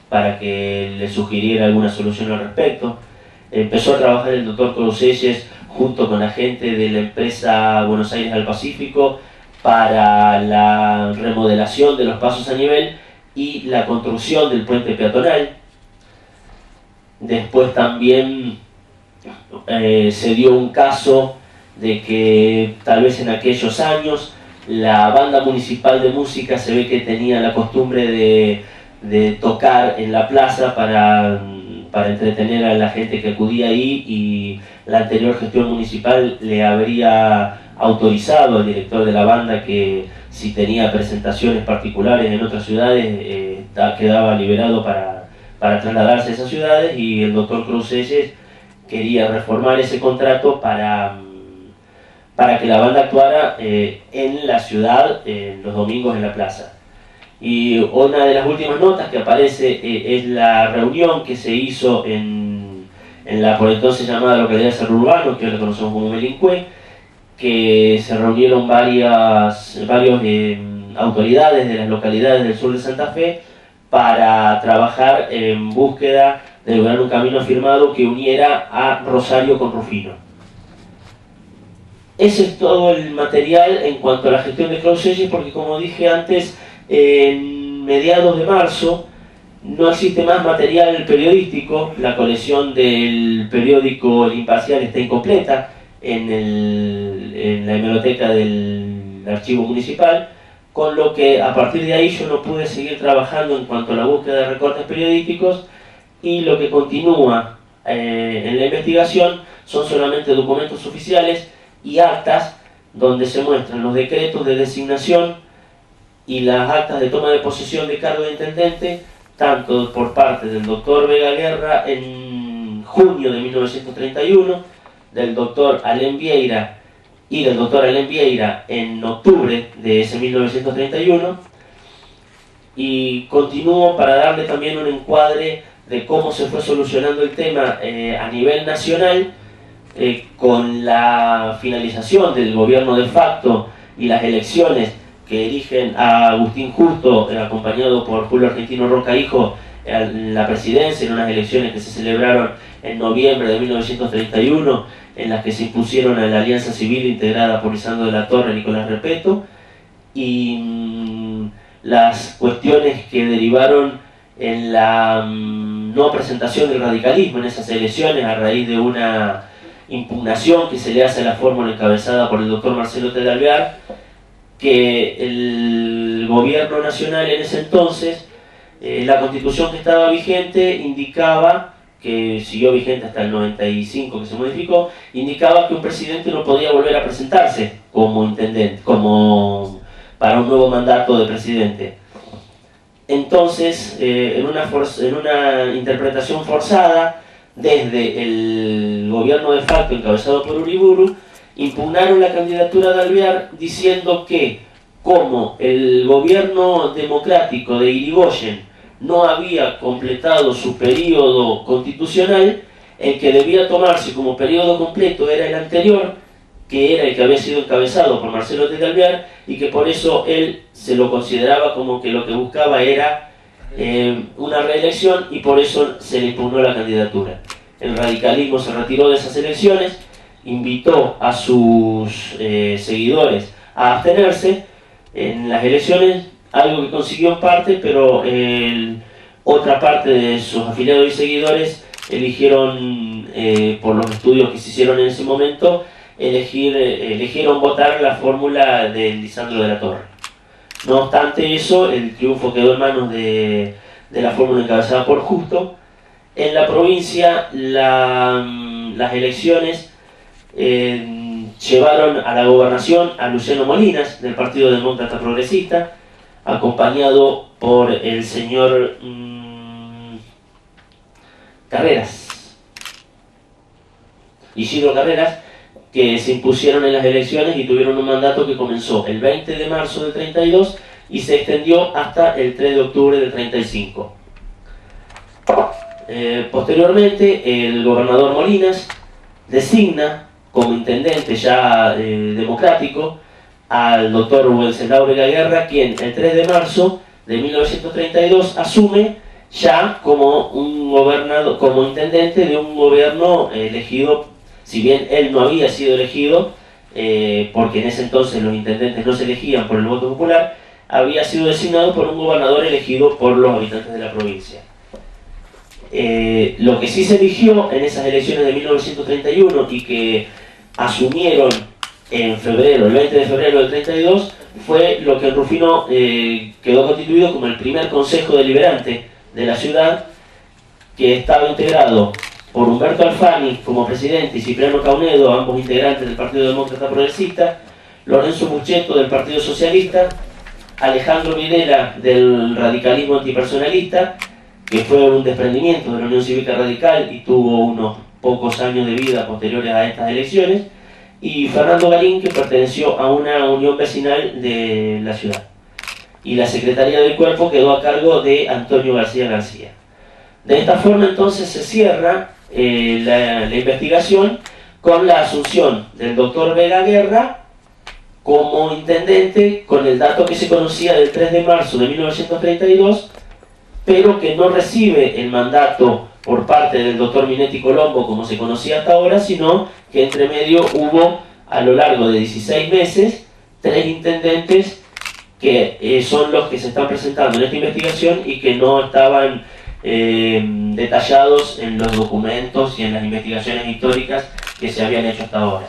para que le sugiriera alguna solución al respecto. Empezó a trabajar el doctor Cruz Eyes junto con la gente de la empresa Buenos Aires al Pacífico para la remodelación de los pasos a nivel y la construcción del puente peatonal. Después también se dio un caso de que tal vez en aquellos años la banda municipal de música se ve que tenía la costumbre de tocar en la plaza para entretener a la gente que acudía ahí, y la anterior gestión municipal le habría autorizado al director de la banda que si tenía presentaciones particulares en otras ciudades quedaba liberado para trasladarse a esas ciudades, y el doctor Cruz Eyes quería reformar ese contrato para que la banda actuara en la ciudad los domingos en la plaza. Y una de las últimas notas que aparece es la reunión que se hizo en la por entonces llamada localidad de Cerro Urbano, que hoy la conocemos como Melincue, que se reunieron varias autoridades de las localidades del sur de Santa Fe para trabajar en búsqueda de lograr un camino firmado que uniera a Rosario con Rufino. Ese es todo el material en cuanto a la gestión de Cruz Eyes, porque como dije antes, en mediados de marzo no existe más material periodístico. La colección del periódico El Imparcial está incompleta en la hemeroteca del archivo municipal, con lo que a partir de ahí yo no pude seguir trabajando en cuanto a la búsqueda de recortes periodísticos, y lo que continúa en la investigación son solamente documentos oficiales y actas donde se muestran los decretos de designación y las actas de toma de posesión de cargo de intendente, tanto por parte del doctor Vega Guerra en junio de 1931, del doctor Alem Vieira y del doctor Alem Vieira en octubre de ese 1931, y continúo para darle también un encuadre de cómo se fue solucionando el tema a nivel nacional, con la finalización del gobierno de facto y las elecciones que eligen a Agustín Justo, acompañado por Julio Argentino Roca Hijo, a la presidencia, en unas elecciones que se celebraron en noviembre de 1931, en las que se impusieron a la Alianza Civil integrada por Lisandro de la Torre y Nicolás Repetto, y las cuestiones que derivaron en la no presentación del radicalismo en esas elecciones a raíz de una impugnación que se le hace a la fórmula encabezada por el doctor Marcelo T. de Alvear, que el gobierno nacional en ese entonces, la constitución que estaba vigente indicaba, que siguió vigente hasta el 95 que se modificó, indicaba que un presidente no podía volver a presentarse como intendente, para un nuevo mandato de presidente. Entonces, en una interpretación forzada, desde el gobierno de facto encabezado por Uriburu, impugnaron la candidatura de Alvear diciendo que, como el gobierno democrático de Irigoyen no había completado su periodo constitucional, el que debía tomarse como periodo completo era el anterior, que era el que había sido encabezado por Marcelo T. de Alvear, y que por eso él se lo consideraba como que lo que buscaba era una reelección, y por eso se le impugnó la candidatura. El radicalismo se retiró de esas elecciones, invitó a sus seguidores a abstenerse en las elecciones, algo que consiguió en parte, pero otra parte de sus afiliados y seguidores eligieron, por los estudios que se hicieron en ese momento, eligieron votar la fórmula de Lisandro de la Torre. No obstante eso, el triunfo quedó en manos de la fórmula encabezada por Justo. En la provincia, las elecciones llevaron a la gobernación a Luciano Molinas, del Partido Demócrata Progresista, acompañado por el señor Isidro Carreras, que se impusieron en las elecciones y tuvieron un mandato que comenzó el 20 de marzo del 32 y se extendió hasta el 3 de octubre del 35. Posteriormente, el gobernador Molinas designa como intendente ya democrático al doctor Wenceslao Vega Guerra, quien el 3 de marzo de 1932 asume ya como como intendente de un gobierno elegido. Si bien él no había sido elegido, porque en ese entonces los intendentes no se elegían por el voto popular, había sido designado por un gobernador elegido por los habitantes de la provincia. Lo que sí se eligió en esas elecciones de 1931 y que asumieron en febrero, el 20 de febrero del 32, fue lo que en Rufino quedó constituido como el primer consejo deliberante de la ciudad, que estaba integrado por Humberto Alfani como presidente y Cipriano Caunedo, ambos integrantes del Partido Demócrata Progresista, Lorenzo Mucchetto del Partido Socialista, Alejandro Videla del radicalismo antipersonalista, que fue un desprendimiento de la Unión Cívica Radical y tuvo unos pocos años de vida posteriores a estas elecciones, y Fernando Garín, que perteneció a una unión vecinal de la ciudad. Y la Secretaría del Cuerpo quedó a cargo de Antonio García García. De esta forma entonces se cierra la investigación con la asunción del doctor Vega Guerra como intendente, con el dato que se conocía del 3 de marzo de 1932, pero que no recibe el mandato por parte del doctor Minetti Colombo como se conocía hasta ahora, sino que entre medio hubo a lo largo de 16 meses 3 intendentes que son los que se están presentando en esta investigación y que no estaban detallados en los documentos y en las investigaciones históricas que se habían hecho hasta ahora.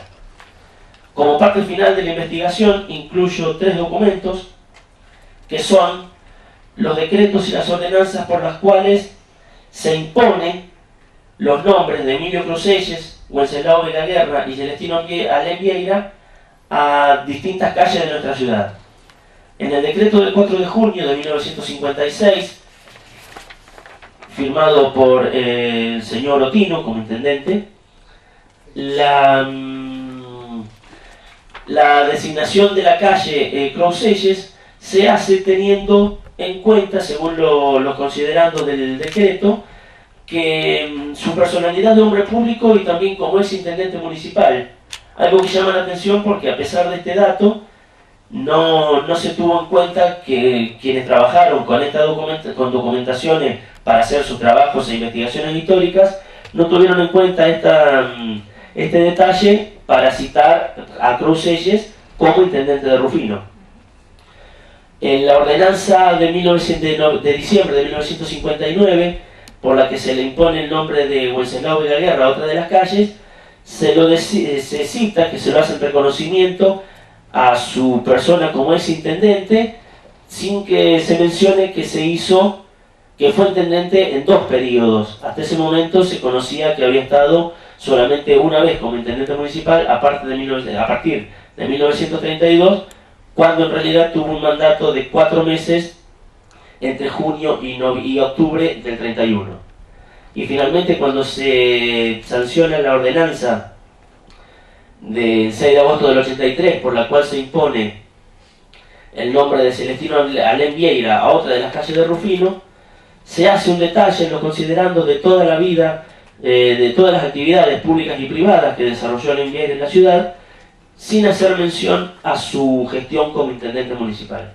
Como parte final de la investigación incluyo 3 documentos que son los decretos y las ordenanzas por las cuales se imponen los nombres de Emilio Cruzelles, Wenceslao Vega Guerra y Celestino Alem Vieira a distintas calles de nuestra ciudad. En el decreto del 4 de junio de 1956, firmado por el señor Otino como intendente, la designación de la calle Crouselles se hace teniendo en cuenta, según los considerandos del decreto, que su personalidad de hombre público y también como es intendente municipal. Algo que llama la atención porque a pesar de este dato, no se tuvo en cuenta que quienes trabajaron con esta documentaciones para hacer sus trabajos e investigaciones históricas no tuvieron en cuenta este detalle para citar a Crouselles como intendente de Rufino. En la ordenanza de diciembre de 1959, por la que se le impone el nombre de Wenceslao Vega Guerra a otra de las calles, se cita que se lo hace en reconocimiento a su persona como ex intendente, sin que se mencione que fue intendente en 2 periodos. Hasta ese momento se conocía que había estado solamente una vez como intendente municipal a partir de 1932, cuando en realidad tuvo un mandato de 4 meses entre junio y octubre del 31. Y finalmente, cuando se sanciona la ordenanza del 6 de agosto del 83, por la cual se impone el nombre de Celestino Alem Vieira a otra de las calles de Rufino, se hace un detalle en los considerandos de toda la vida, de todas las actividades públicas y privadas que desarrolló Alem Vieira en la ciudad, sin hacer mención a su gestión como intendente municipal.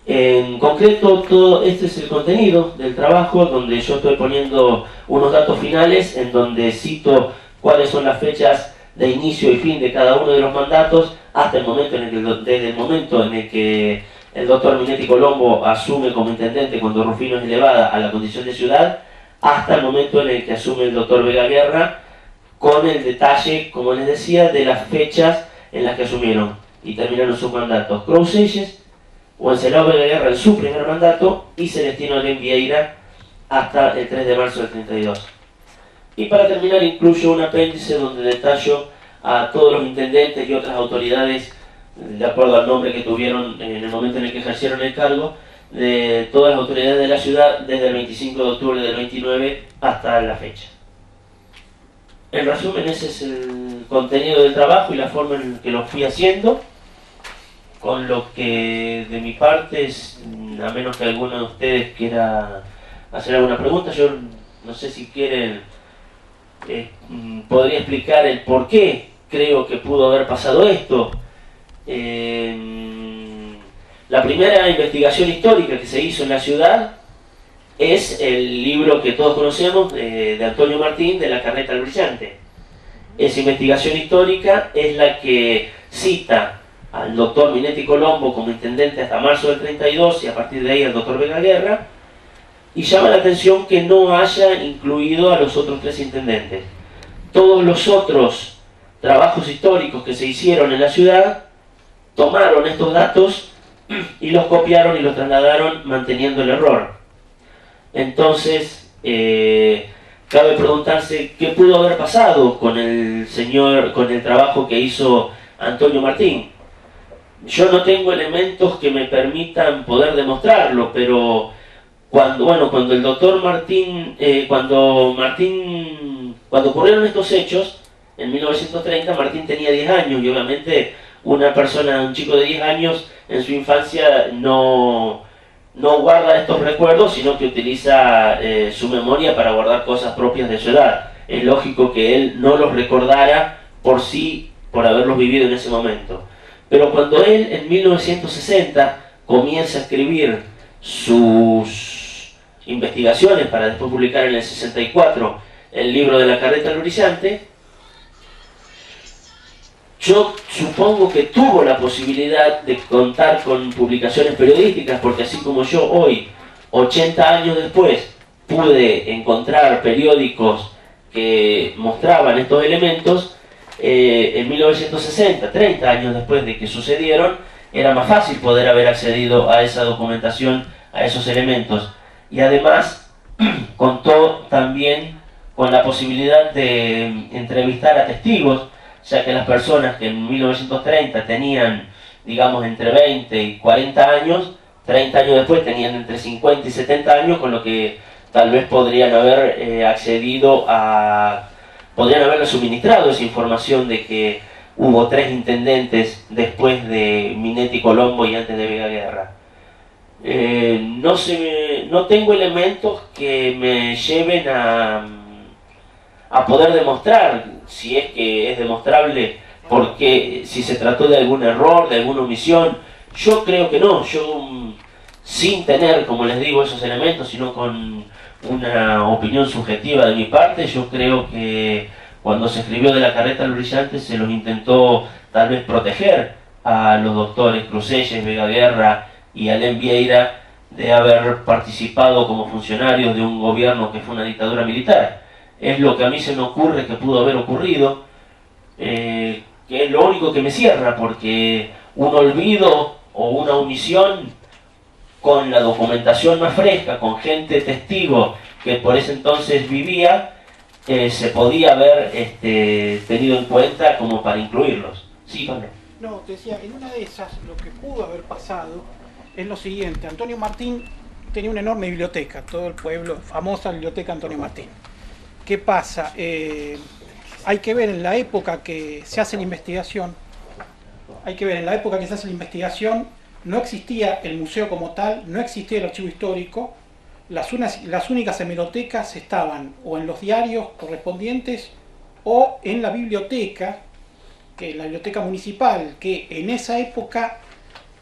En concreto, todo este es el contenido del trabajo, donde yo estoy poniendo unos datos finales en donde cito cuáles son las fechas de inicio y fin de cada uno de los mandatos hasta el momento desde el momento en el que el doctor Minetti Colombo asume como intendente cuando Rufino es elevada a la condición de ciudad, hasta el momento en el que asume el doctor Vega Guerra, con el detalle, como les decía, de las fechas en las que asumieron y terminaron sus mandatos. Crouselles, Wenceslao Vega Guerra en su primer mandato y Celestino Alem Vieira hasta el 3 de marzo del 32. Y para terminar incluyo un apéndice donde detallo a todos los intendentes y otras autoridades, de acuerdo al nombre que tuvieron en el momento en el que ejercieron el cargo, de todas las autoridades de la ciudad desde el 25 de octubre del 29 hasta la fecha. En resumen, ese es el contenido del trabajo y la forma en que lo fui haciendo, con lo que de mi parte, a menos que alguno de ustedes quiera hacer alguna pregunta, yo no sé si quieren, podría explicar el por qué creo que pudo haber pasado esto. La primera investigación histórica que se hizo en la ciudad es el libro que todos conocemos de Antonio Martín, de La Carreta al Brillante. Esa investigación histórica es la que cita al doctor Minetti Colombo como intendente hasta marzo del 32 y a partir de ahí al doctor Vega Guerra, y llama la atención que no haya incluido a los otros 3 intendentes. Todos los otros trabajos históricos que se hicieron en la ciudad tomaron estos datos y los copiaron y los trasladaron manteniendo el error. Entonces, cabe preguntarse qué pudo haber pasado con el trabajo que hizo Antonio Martín. Yo no tengo elementos que me permitan poder demostrarlo, pero cuando el doctor Martín, cuando ocurrieron estos hechos, en 1930, Martín tenía 10 años y obviamente un chico de 10 años en su infancia no guarda estos recuerdos, sino que utiliza su memoria para guardar cosas propias de su edad. Es lógico que él no los recordara por haberlos vivido en ese momento. Pero cuando él en 1960 comienza a escribir sus investigaciones para después publicar en el 64 el libro de La Carreta al Brillante, yo supongo que tuvo la posibilidad de contar con publicaciones periodísticas, porque así como yo hoy, 80 años después, pude encontrar periódicos que mostraban estos elementos, en 1960, 30 años después de que sucedieron, era más fácil poder haber accedido a esa documentación, a esos elementos. Y además, contó también con la posibilidad de entrevistar a testigos, ya que las personas que en 1930 tenían, digamos, entre 20 y 40 años, 30 años después tenían entre 50 y 70 años, con lo que tal vez podrían haber accedido a podrían haberle suministrado esa información de que hubo 3 intendentes después de Minetti Colombo y antes de Vega Guerra. No tengo elementos que me lleven a poder demostrar, si es que es demostrable, porque si se trató de algún error, de alguna omisión. Yo creo que no. Yo, sin tener, como les digo, esos elementos, sino con una opinión subjetiva de mi parte, yo creo que cuando se escribió de la carreta al brillante se los intentó tal vez proteger a los doctores Crucelles, Vega Guerra y Alem Vieira de haber participado como funcionarios de un gobierno que fue una dictadura militar. Es lo que a mí se me ocurre que pudo haber ocurrido, que es lo único que me cierra, porque un olvido o una omisión con la documentación más fresca, con gente testigo que por ese entonces vivía, se podía haber tenido en cuenta como para incluirlos. Sí, Pablo. No, te decía, en una de esas lo que pudo haber pasado es lo siguiente. Antonio Martín tenía una enorme biblioteca, todo el pueblo, famosa biblioteca Antonio Martín. ¿Qué pasa? Hay que ver en la época que se hace la investigación, no existía el museo como tal, no existía el archivo histórico, las únicas hemerotecas estaban o en los diarios correspondientes o en la biblioteca, que la biblioteca municipal, que en esa época,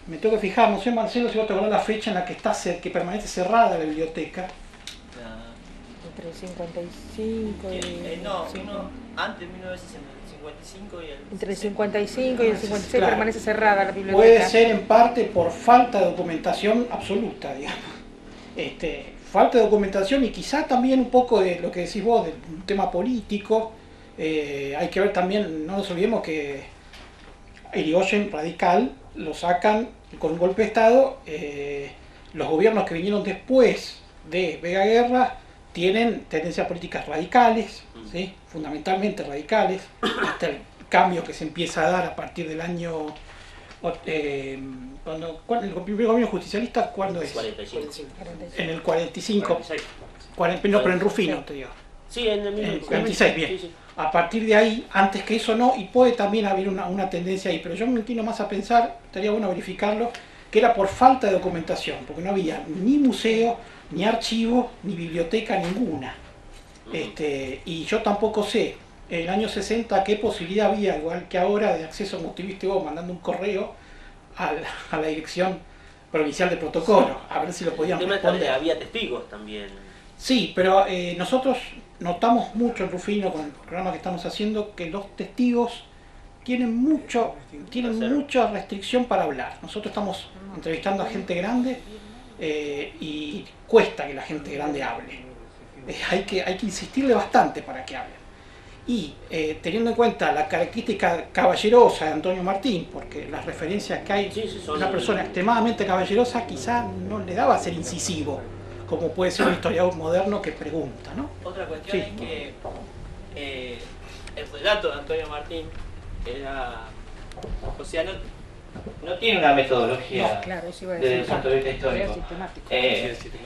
me tengo que fijar, no sé Marcelo si vos te acordás la fecha en la que permanece cerrada la biblioteca. Entre el 55 y... no, antes de 1955 y el... Entre el 55 y el 56 claro, permanece cerrada la biblioteca. Puede ser en parte por falta de documentación absoluta, digamos. Falta de documentación y quizá también un poco de lo que decís vos, del tema político. Hay que ver también, no nos olvidemos que Irigoyen radical lo sacan con un golpe de Estado. Los gobiernos que vinieron después de Vega Guerra tienen tendencias políticas radicales, ¿sí? Fundamentalmente radicales, hasta el cambio que se empieza a dar a partir del año... el primer gobierno justicialista, ¿cuándo es? 45. En el 45, pero en Rufino, te digo. Sí, en el 46, bien. Sí, sí. A partir de ahí, antes que eso no, y puede también haber una tendencia ahí, pero yo me inclino más a pensar, estaría bueno verificarlo, que era por falta de documentación, porque no había ni museo, ni archivo, ni biblioteca ninguna. Y yo tampoco sé, en el año 60, qué posibilidad había, igual que ahora, de acceso, como tuviste vos, mandando un correo a la dirección provincial de protocolo, a ver si lo podían responder. Había testigos también. Sí, pero nosotros notamos mucho en Rufino, con el programa que estamos haciendo, que los testigos tienen mucha restricción para hablar. Nosotros estamos entrevistando a gente grande y cuesta que la gente grande hable. Hay que insistirle bastante para que hablen. Y teniendo en cuenta la característica caballerosa de Antonio Martín, porque las referencias que hay de una persona extremadamente caballerosa quizá no le daba a ser incisivo, como puede ser un historiador moderno que pregunta, ¿no? Otra cuestión es que el relato de Antonio Martín era... O sea, no tiene una metodología desde el punto de vista histórico.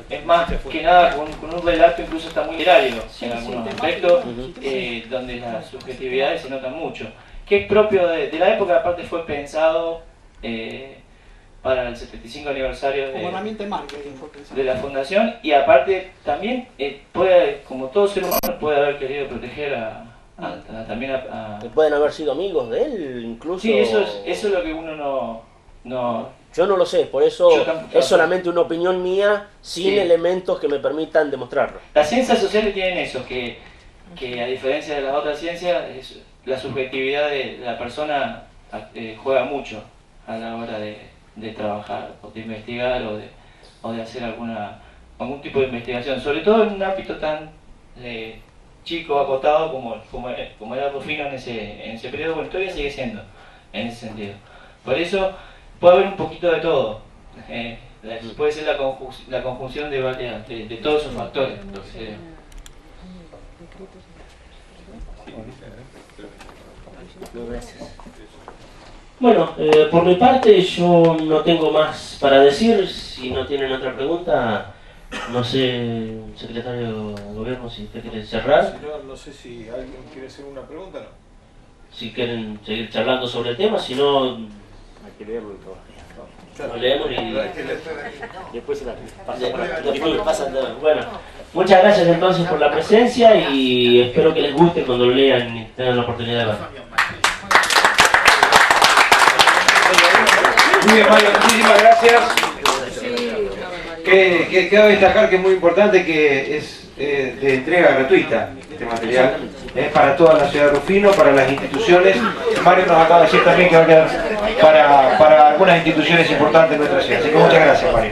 Es más que nada con un relato incluso está muy literario en algunos aspectos, donde las subjetividades se notan mucho. Que es propio de la época, aparte fue pensado para el 75 aniversario de la fundación, y aparte también puede, como todo ser humano, puede haber querido proteger también a... Pueden haber sido amigos de él, incluso... Sí, eso es lo que uno no... Yo no lo sé, por eso es solamente una opinión mía, sin elementos que me permitan demostrarlo. Las ciencias sociales tienen eso, que a diferencia de las otras ciencias, la subjetividad de la persona juega mucho a la hora de trabajar, o de investigar, o de hacer algún tipo de investigación, sobre todo en un ámbito tan chico, acotado como era Rufino en ese periodo. Bueno, todavía sigue siendo en ese sentido. Por eso puede haber un poquito de todo. Puede ser la conjunción de todos esos factores. Gracias. Bueno, por mi parte yo no tengo más para decir. Si no tienen otra pregunta, No sé, secretario de Gobierno, si usted quiere cerrar. Si no, no sé si alguien quiere hacer una pregunta, ¿no? Si quieren seguir charlando sobre el tema, si no, Hay que leerlo todavía. lo leemos y Después se la pasan. Bueno, muchas gracias entonces por la presencia y espero que les guste cuando lo lean y tengan la oportunidad de verlo. Muy bien, Mario, muchísimas gracias. Que cabe destacar que es muy importante que es de entrega gratuita este material. Es para toda la ciudad de Rufino, para las instituciones. Mario nos acaba de decir también que va a quedar para algunas instituciones importantes de nuestra ciudad. Así que muchas gracias, Mario.